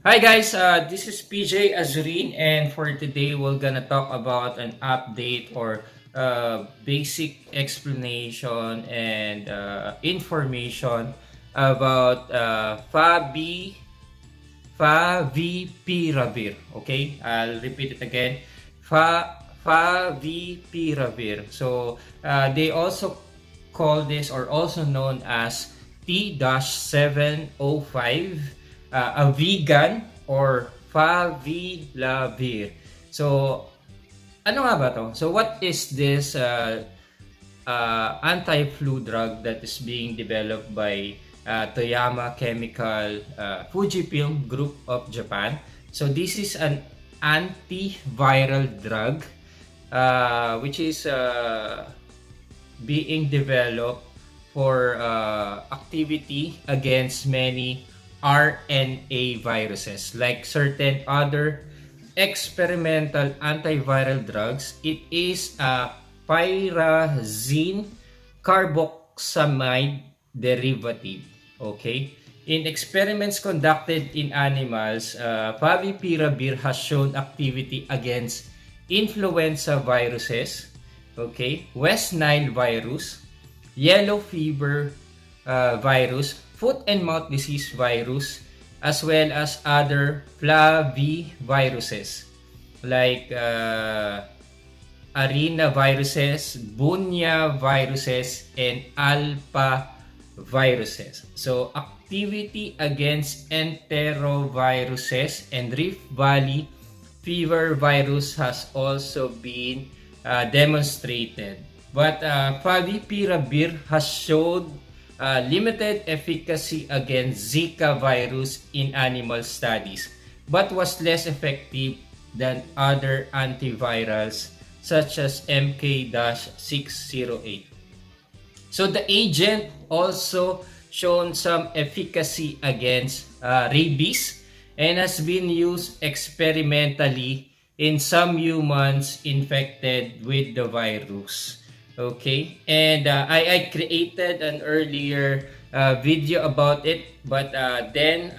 Hi guys, this is PJ Azurin, and for today we're gonna talk about an update or basic explanation and information about Favipiravir. Okay, I'll repeat it again. Favipiravir. So they also call this or also known as T-705 Avigan or Favilavir. So ano nga ba to? So what is this anti-flu drug that is being developed by Toyama Chemical, Fujifilm Group of Japan? So this is an antiviral drug which is being developed for activity against many RNA viruses like certain other experimental antiviral drugs. It is a pyrazine carboxamide derivative. Okay? In experiments conducted in animals, Favipiravir has shown activity against influenza viruses, okay, West Nile virus, yellow fever virus, foot and mouth disease virus, as well as other flaviviruses like arena viruses, bunya viruses, and alpha viruses. So activity against enteroviruses and Rift Valley fever virus has also been demonstrated. But Favipiravir has shown limited efficacy against Zika virus in animal studies, but was less effective than other antivirals such as MK-608. So the agent also shown some efficacy against rabies and has been used experimentally in some humans infected with the virus. Okay, and I created an earlier video about it, but then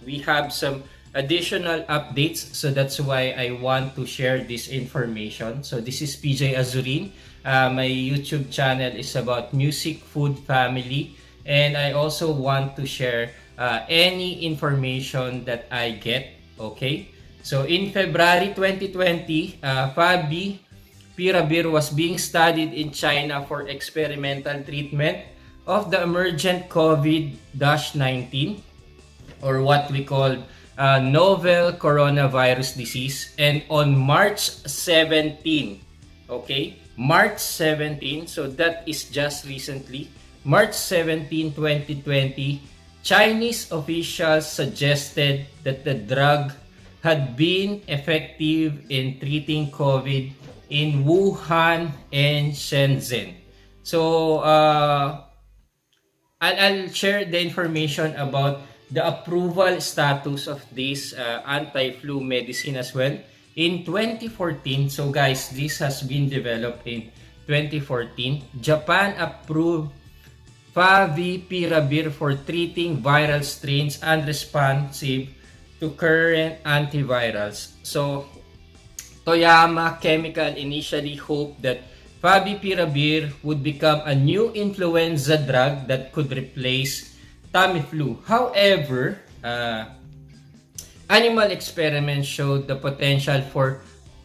we have some additional updates, so that's why I want to share this information. So this is PJ Azurin. My YouTube channel is about music, food, family, and I also want to share any information that I get. Okay, so in February 2020, Favipiravir was being studied in China for experimental treatment of the emergent COVID-19, or what we call novel coronavirus disease. And on March 17, okay, March 17, so that is just recently, March 17, 2020, Chinese officials suggested that the drug had been effective in treating COVID in Wuhan and Shenzhen. So I'll share the information about the approval status of this anti-flu medicine as well. In 2014, so guys, this has been developed in 2014. Japan approved Favipiravir for treating viral strains unresponsive to current antivirals. So Toyama Chemical initially hoped that Favipiravir would become a new influenza drug that could replace Tamiflu. However, animal experiments showed the potential for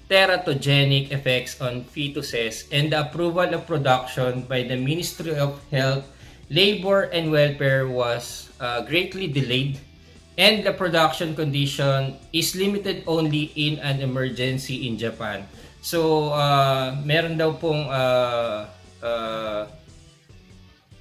teratogenic effects on fetuses, and the approval of production by the Ministry of Health, Labor and Welfare was greatly delayed, and the production condition is limited only in an emergency in Japan. So, meron daw pong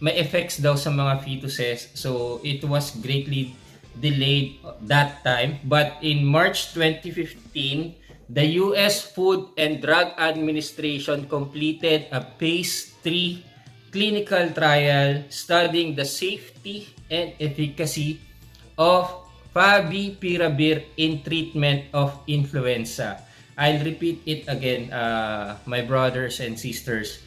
may effects daw sa mga fetuses. So, it was greatly delayed that time. But in March 2015, the US Food and Drug Administration completed a phase 3 clinical trial studying the safety and efficacy of Favipiravir in treatment of influenza. I'll repeat it again, my brothers and sisters.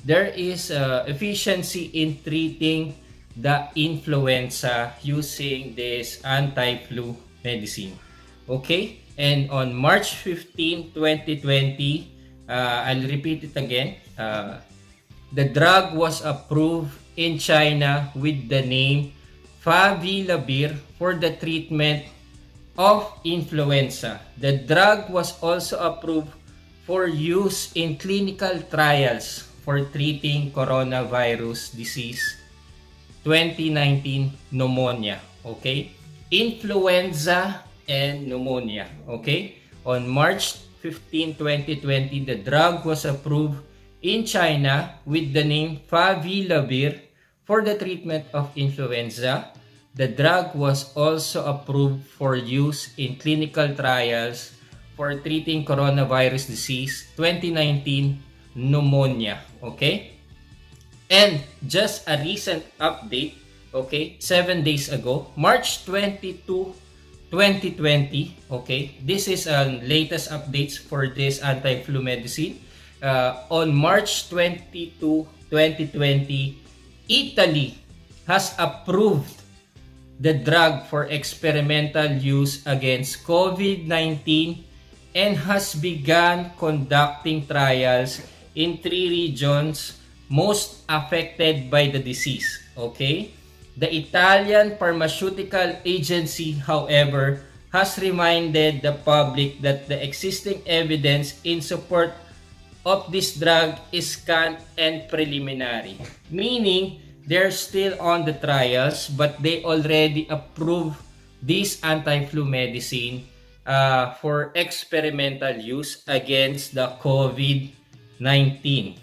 There is efficiency in treating the influenza using this anti-flu medicine. Okay? And on March 15, 2020, I'll repeat it again. The drug was approved in China with the name Favilavir for the treatment of influenza. The drug was also approved for use in clinical trials for treating coronavirus disease 2019 pneumonia. Okay? Influenza and pneumonia. Okay? On March 15, 2020, the drug was approved in China with the name Favilavir for the treatment of influenza. The drug was also approved for use in clinical trials for treating coronavirus disease 2019 pneumonia. Okay? And just a recent update, okay, 7 days ago, March 22, 2020, okay, this is latest updates for this anti-flu medicine. On March 22, 2020, Italy has approved the drug for experimental use against COVID-19 and has begun conducting trials in 3 regions most affected by the disease. Okay? The Italian Pharmaceutical Agency, however, has reminded the public that the existing evidence in support of this drug is scant and preliminary. Meaning, they're still on the trials, but they already approved this anti-flu medicine for experimental use against the COVID-19.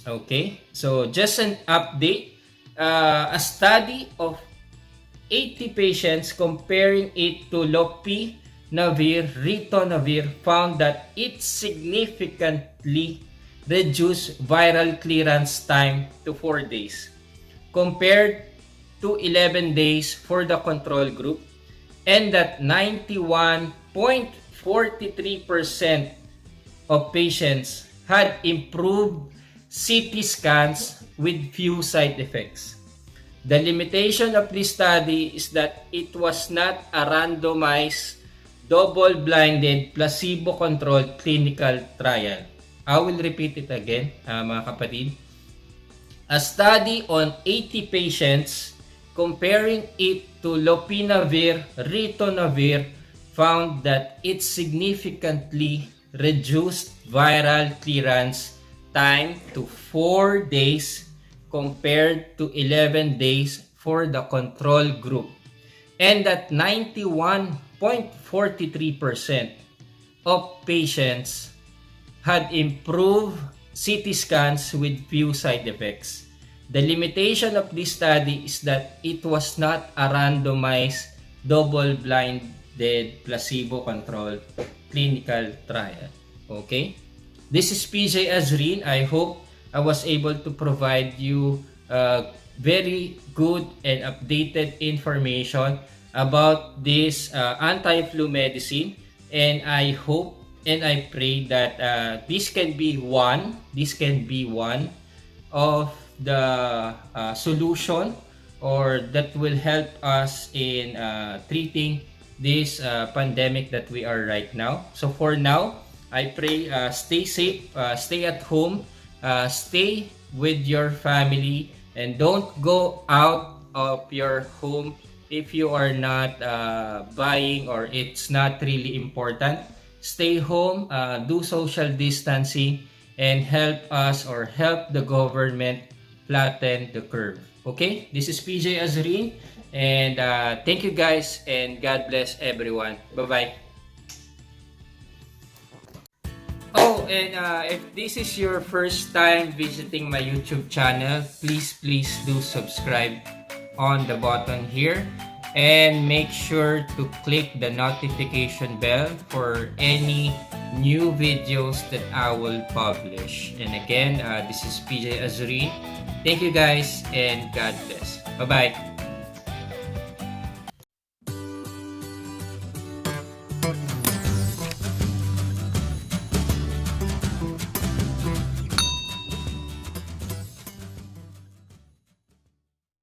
Okay, so just an update. A study of 80 patients comparing it to lopinavir, ritonavir found that it significantly reduced viral clearance time to 4 days compared to 11 days for the control group, and that 91.43% of patients had improved CT scans with few side effects. The limitation of this study is that it was not a randomized, double-blinded, placebo-controlled clinical trial. I will repeat it again, mga kapatid. A study on 80 patients comparing it to lopinavir, ritonavir found that it significantly reduced viral clearance time to 4 days compared to 11 days for the control group, and that 91.43% of patients had improved CT scans with few side effects. The limitation of this study is that it was not a randomized, double-blinded, placebo-controlled clinical trial. Okay? This is PJ Azrin. I hope I was able to provide you very good and updated information about this anti-flu medicine, and I hope and I pray that this can be one of the solution or that will help us in treating this pandemic that we are right now. So for now, I pray stay safe, stay at home, stay with your family, and don't go out of your home if you are not buying or it's not really important. Stay home, do social distancing, and help us or help the government flatten the curve. Okay, this is PJ Azrin, and thank you guys, and God bless everyone. Bye-bye. Oh, and if this is your first time visiting my YouTube channel, please do subscribe on the button here, and make sure to click the notification bell for any new videos that I will publish. And again, this is PJ Azrin. Thank you guys, and God bless. Bye-bye.